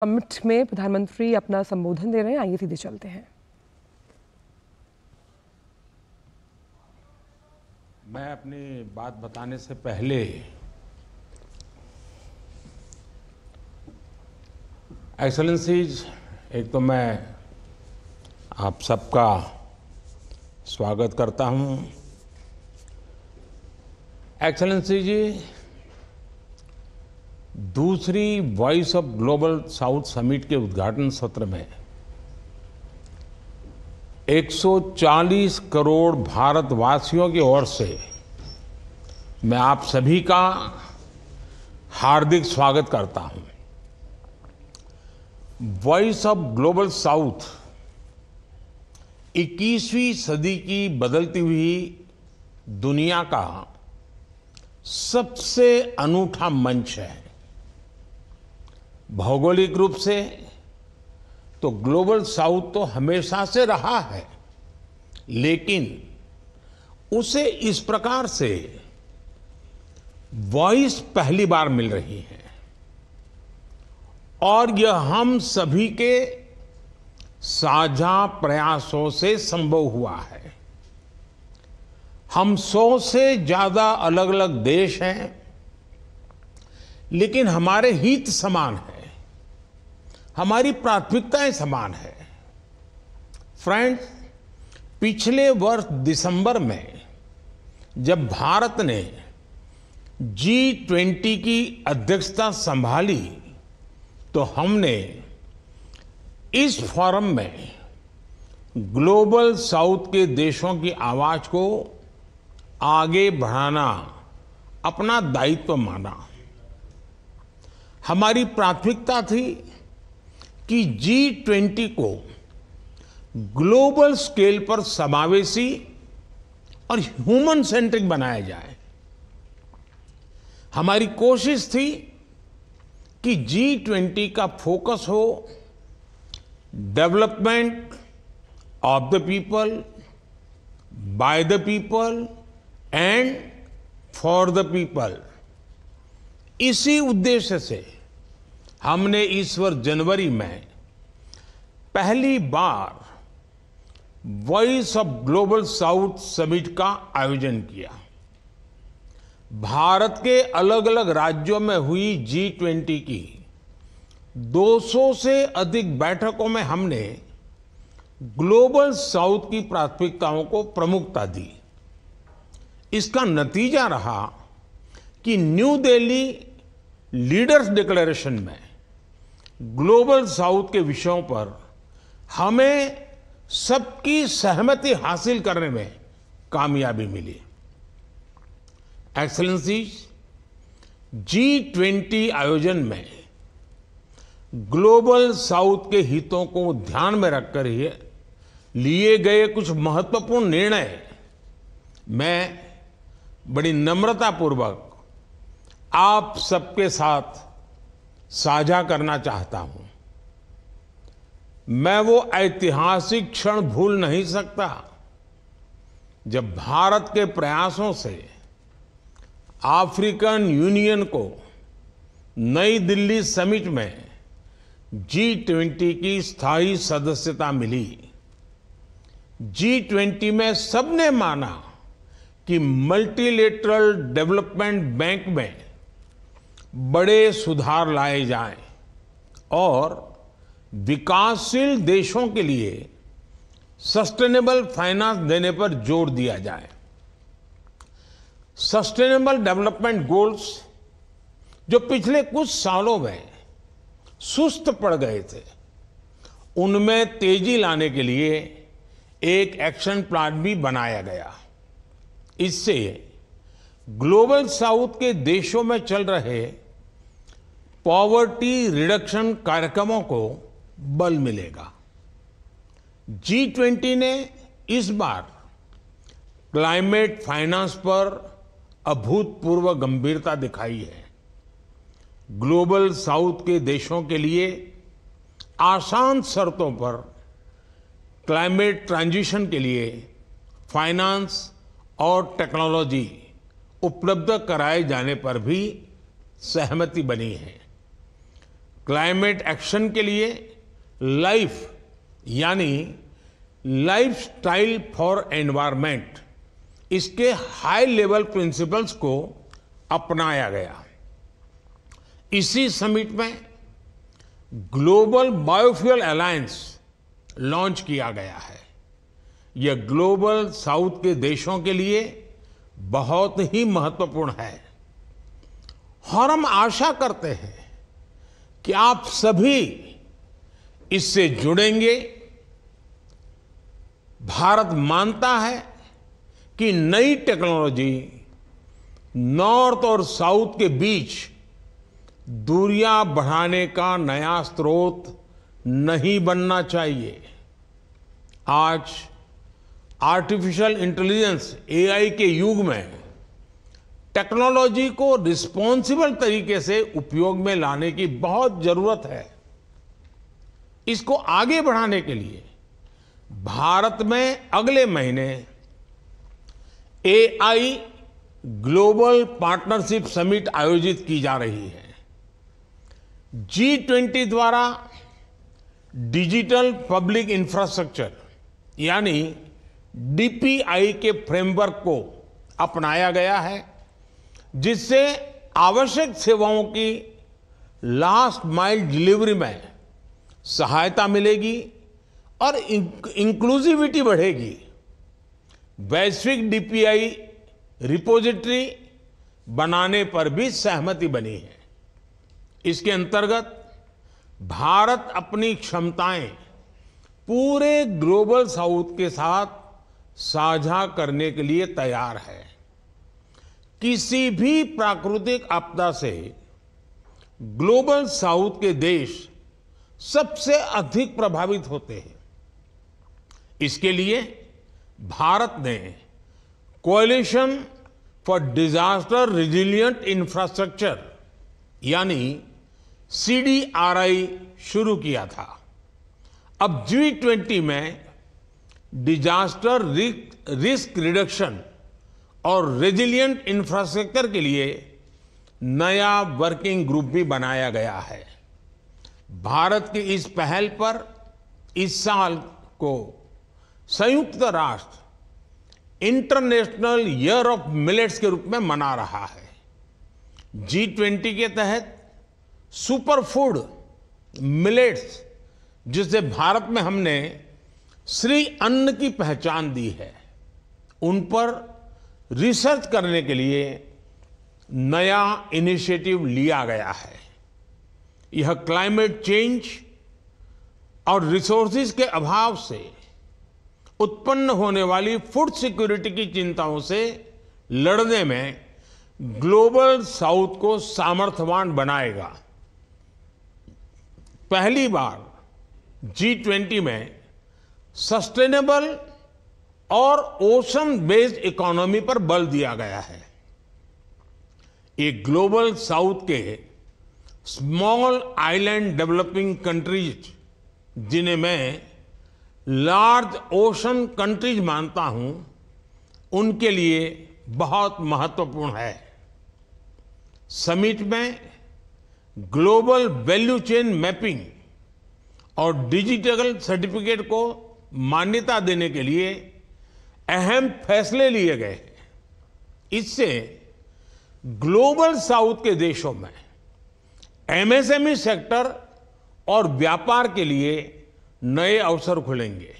Summit में प्रधानमंत्री अपना संबोधन दे रहे हैं। आइए सीधे चलते हैं। मैं अपनी बात बताने से पहले एक्सेलेंसीज, एक तो मैं आप सबका स्वागत करता हूं। एक्सेलेंसी जी, दूसरी voice of global south summit के उद्घाटन सत्र में 140 करोड़ भारतवासियों की ओर से मैं आप सभी का हार्दिक स्वागत करता हूं। वॉइस ऑफ ग्लोबल साउथ 21वीं सदी की बदलती हुई दुनिया का सबसे अनूठा मंच है। भौगोलिक रूप से तो ग्लोबल साउथ तो हमेशा से रहा है, लेकिन उसे इस प्रकार से वॉइस पहली बार मिल रही है और यह हम सभी के साझा प्रयासों से संभव हुआ है। हम 100 से ज्यादा अलग अलग देश हैं, लेकिन हमारे हित समान है, हमारी प्राथमिकताएं समान है। फ्रेंड्स, पिछले वर्ष दिसंबर में जब भारत ने G20 की अध्यक्षता संभाली तो हमने इस फोरम में ग्लोबल साउथ के देशों की आवाज को आगे बढ़ाना अपना दायित्व माना। हमारी प्राथमिकता थी कि G20 को ग्लोबल स्केल पर समावेशी और ह्यूमन सेंट्रिक बनाया जाए। हमारी कोशिश थी कि G20 का फोकस हो development of the people, by the people and for the people. इसी उद्देश्य से हमने इस वर्ष जनवरी में पहली बार voice of global south summit का आयोजन किया। भारत के अलग अलग राज्यों में हुई G20 की 200 से अधिक बैठकों में हमने ग्लोबल साउथ की प्राथमिकताओं को प्रमुखता दी। इसका नतीजा रहा कि न्यू दिल्ली लीडर्स डिक्लेरेशन में ग्लोबल साउथ के विषयों पर हमें सबकी सहमति हासिल करने में कामयाबी मिली। एक्सेलेंसीज, G20 आयोजन में ग्लोबल साउथ के हितों को ध्यान में रखकर ही लिए गए कुछ महत्वपूर्ण निर्णय मैं बड़ी नम्रतापूर्वक आप सबके साथ साझा करना चाहता हूं। मैं वो ऐतिहासिक क्षण भूल नहीं सकता जब भारत के प्रयासों से अफ्रीकन यूनियन को नई दिल्ली समिट में G20 की स्थायी सदस्यता मिली। G20 में सबने माना कि मल्टीलेटरल डेवलपमेंट बैंक में बड़े सुधार लाए जाएं और विकासशील देशों के लिए सस्टेनेबल फाइनेंस देने पर जोर दिया जाए। सस्टेनेबल डेवलपमेंट गोल्स जो पिछले कुछ सालों में सुस्त पड़ गए थे, उनमें तेजी लाने के लिए एक एक्शन प्लान भी बनाया गया। इससे ग्लोबल साउथ के देशों में चल रहे पॉवर्टी रिडक्शन कार्यक्रमों को बल मिलेगा। G20 ने इस बार क्लाइमेट फाइनेंस पर अभूतपूर्व गंभीरता दिखाई है। ग्लोबल साउथ के देशों के लिए आसान शर्तों पर क्लाइमेट ट्रांजिशन के लिए फाइनेंस और टेक्नोलॉजी उपलब्ध कराए जाने पर भी सहमति बनी है। क्लाइमेट एक्शन के लिए लाइफ यानी लाइफस्टाइल फॉर एनवायरनमेंट, इसके हाई लेवल प्रिंसिपल्स को अपनाया गया। इसी समिट में ग्लोबल बायोफ्यूल अलायंस लॉन्च किया गया है। यह ग्लोबल साउथ के देशों के लिए बहुत ही महत्वपूर्ण है और हम आशा करते हैं कि आप सभी इससे जुड़ेंगे। भारत मानता है कि नई टेक्नोलॉजी नॉर्थ और साउथ के बीच दूरियां बढ़ाने का नया स्रोत नहीं बनना चाहिए। आज आर्टिफिशियल इंटेलिजेंस एआई के युग में टेक्नोलॉजी को रिस्पॉन्सिबल तरीके से उपयोग में लाने की बहुत जरूरत है। इसको आगे बढ़ाने के लिए भारत में अगले महीने एआई ग्लोबल पार्टनरशिप समिट आयोजित की जा रही है। G20 द्वारा डिजिटल पब्लिक इंफ्रास्ट्रक्चर यानी डीपीआई के फ्रेमवर्क को अपनाया गया है, जिससे आवश्यक सेवाओं की लास्ट माइल डिलीवरी में सहायता मिलेगी और इंक्लूसिविटी बढ़ेगी। वैश्विक डीपीआई रिपोजिटरी बनाने पर भी सहमति बनी है। इसके अंतर्गत भारत अपनी क्षमताएं पूरे ग्लोबल साउथ के साथ साझा करने के लिए तैयार है। किसी भी प्राकृतिक आपदा से ग्लोबल साउथ के देश सबसे अधिक प्रभावित होते हैं। इसके लिए भारत ने coalition for disaster resilient infrastructure यानी CDRI शुरू किया था। अब G20 में डिजास्टर रिस्क रिडक्शन और रेजिलिएंट इंफ्रास्ट्रक्चर के लिए नया वर्किंग ग्रुप भी बनाया गया है। भारत की इस पहल पर इस साल को संयुक्त राष्ट्र इंटरनेशनल ईयर ऑफ मिलेट्स के रूप में मना रहा है। G20 के तहत सुपर फूड मिलेट्स, जिसे भारत में हमने श्री अन्न की पहचान दी है, उन पर रिसर्च करने के लिए नया इनिशिएटिव लिया गया है। यह क्लाइमेट चेंज और रिसोर्सेज के अभाव से उत्पन्न होने वाली फूड सिक्योरिटी की चिंताओं से लड़ने में ग्लोबल साउथ को सामर्थ्यवान बनाएगा। पहली बार G20 में सस्टेनेबल और ओशन बेस्ड इकोनॉमी पर बल दिया गया है। ये ग्लोबल साउथ के स्मॉल आइलैंड डेवलपिंग कंट्रीज, जिन्हें मैं लार्ज ओशन कंट्रीज मानता हूं, उनके लिए बहुत महत्वपूर्ण है। समिट में ग्लोबल वैल्यू चेन मैपिंग और डिजिटल सर्टिफिकेट को मान्यता देने के लिए अहम फैसले लिए गए। इससे ग्लोबल साउथ के देशों में MSME सेक्टर और व्यापार के लिए नए अवसर खुलेंगे।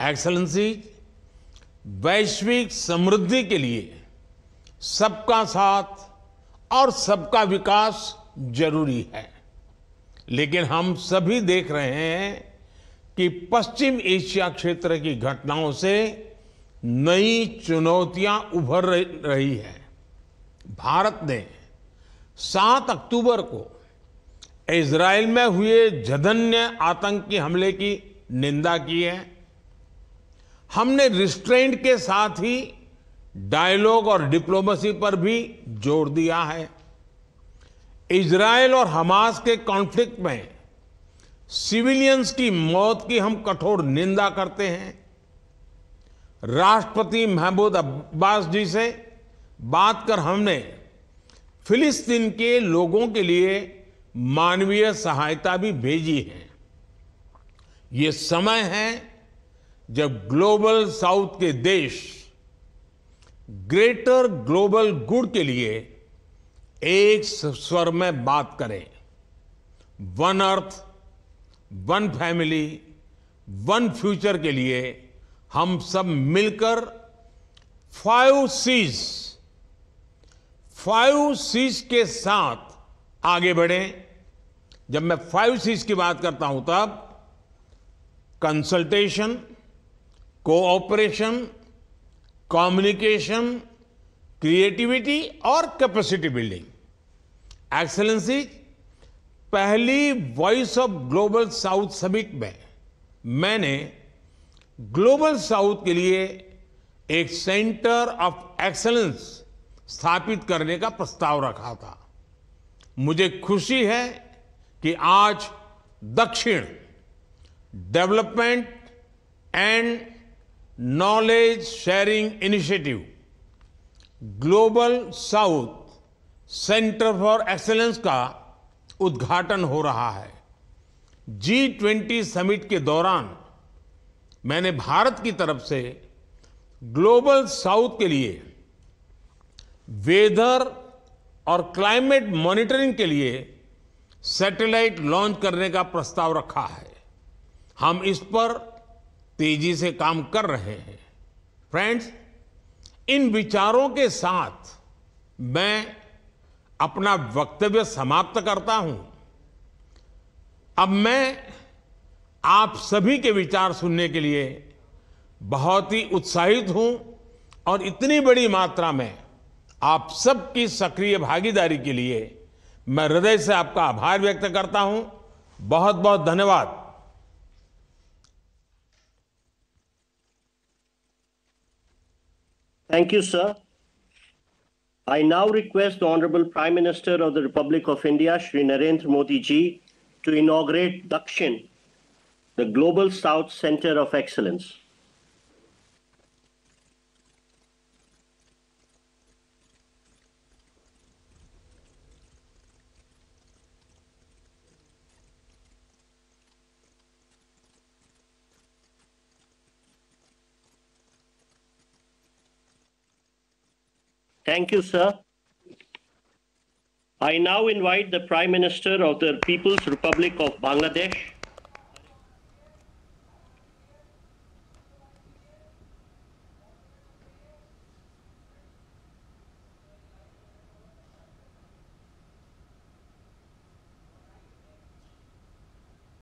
एक्सेलेंसी, वैश्विक समृद्धि के लिए सबका साथ और सबका विकास जरूरी है, लेकिन हम सभी देख रहे हैं कि पश्चिम एशिया क्षेत्र की घटनाओं से नई चुनौतियां उभर रही है। भारत ने 7 अक्टूबर को इजरायल में हुए जघन्य आतंकी हमले की निंदा की है। हमने रिस्ट्रेंट के साथ ही डायलॉग और डिप्लोमेसी पर भी जोर दिया है। इजरायल और हमास के कॉन्फ्लिक्ट में सिविलियंस की मौत की हम कठोर निंदा करते हैं। राष्ट्रपति महमूद अब्बास जी से बात कर हमने फिलिस्तीन के लोगों के लिए मानवीय सहायता भी भेजी है। ये समय है जब ग्लोबल साउथ के देश ग्रेटर ग्लोबल गुड के लिए एक स्वर में बात करें। One earth, one family, one future के लिए हम सब मिलकर 5 C's के साथ आगे बढ़ें। जब मैं 5 C's की बात करता हूं तब कंसल्टेशन, कोऑपरेशन, कम्युनिकेशन, क्रिएटिविटी और कैपेसिटी बिल्डिंग। एक्सेलेंसी, पहली voice of global south summit में मैंने ग्लोबल साउथ के लिए एक सेंटर ऑफ एक्सेलेंस स्थापित करने का प्रस्ताव रखा था। मुझे खुशी है कि आज दक्षिण development and knowledge sharing initiative global south centre for excellence का उद्घाटन हो रहा है। G20 समिट के दौरान मैंने भारत की तरफ से ग्लोबल साउथ के लिए वेदर और क्लाइमेट मॉनिटरिंग के लिए सैटेलाइट लॉन्च करने का प्रस्ताव रखा है। हम इस पर तेजी से काम कर रहे हैं। फ्रेंड्स, इन विचारों के साथ मैं अपना वक्तव्य समाप्त करता हूं। अब मैं आप सभी के विचार सुनने के लिए बहुत ही उत्साहित हूं और इतनी बड़ी मात्रा में आप सबकी सक्रिय भागीदारी के लिए मैं हृदय से आपका आभार व्यक्त करता हूं। बहुत बहुत धन्यवाद। Thank you, sir. I now request the Honorable Prime Minister of the Republic of India, Shri Narendra Modi ji, to inaugurate Dakshin, the Global South Center of Excellence. Thank you, sir. I now invite the Prime Minister of the People's Republic of Bangladesh,